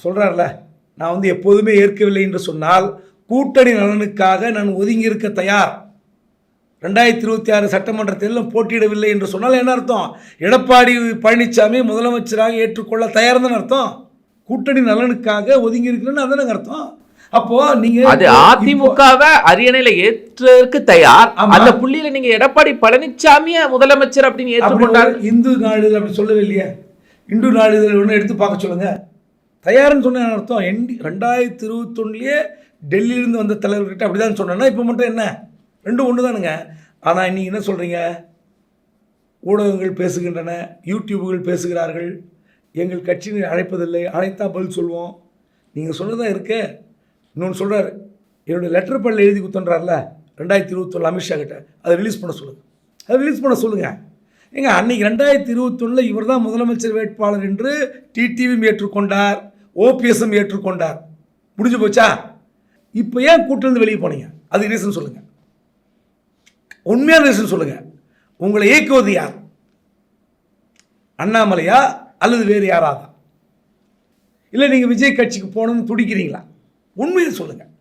சொல்கிறார்ல, நான் வந்து எப்போதுமே ஏற்கவில்லை என்று சொன்னால் கூட்டணி நலனுக்காக நான் ஒதுங்கி இருக்க தயார். 2026 சட்டமன்ற தேர்தலில் போட்டியிடவில்லை என்று சொன்னால் என்ன அர்த்தம்? எடப்பாடி பழனிசாமி முதலமைச்சராக ஏற்றுக்கொள்ள தயார் தான் அர்த்தம். கூட்டணி நலனுக்காக ஒதுங்கி இருக்கிறேன்னு அதானங்க அர்த்தம். அப்போ நீங்க அது அதிமுகவை அரியணையில ஏற்றதற்கு தயார். அந்த புள்ளியில நீங்க எடப்பாடி பழனிசாமிய முதலமைச்சர் அப்படின்னு ஏற்றுக்கொண்டார். இந்து நாளிதழ் அப்படி சொல்லவே இல்லையா? இந்து நாளிதழ் ஒன்று எடுத்து பார்க்க சொல்லுங்க. தயார்னு சொன்ன அர்த்தம் 2021 டெல்லியிலிருந்து வந்த தலைவர்கிட்ட அப்படிதான் சொன்னேன்னா இப்போ மட்டும் என்ன? ரெண்டும் ஒன்று தானுங்க. ஆனால் இன்னைக்கு என்ன சொல்கிறீங்க? ஊடகங்கள் பேசுகின்றன, யூடியூபுகள் பேசுகிறார்கள், எங்கள் கட்சியினை அழைப்பதில்லை, அழைத்தா பதில் சொல்லுவோம். நீங்கள் சொன்னதான் இருக்கு. இன்னொன்று சொல்கிறார், என்னுடைய லெட்டர் பேடில் எழுதி கொடுத்துன்றார்ல 2021 அமித்ஷா கிட்ட, அதை ரிலீஸ் பண்ண சொல்லுங்கள். அதை ரிலீஸ் பண்ண சொல்லுங்கள். ஏங்க அன்றைக்கி 2021 இவர் தான் முதலமைச்சர் வேட்பாளர் என்று டிடிவியும் ஏற்றுக்கொண்டார், ஓபிஎஸ்எம் ஏற்றுக்கொண்டார். முடிஞ்சு போச்சா? இப்போ ஏன் கூட்டிலிருந்து வெளியே போனீங்க? அதுக்கு ரீசன் சொல்லுங்கள். உண்மையான ரீசன் சொல்லுங்கள். உங்களை இயக்குவது யார்? அண்ணாமலையா அல்லது வேறு யாராதா? இல்லை நீங்கள் விஜய் கட்சிக்கு போகணும்னு துடிக்கிறீங்களா? உண்மையை சொல்லுங்கள்.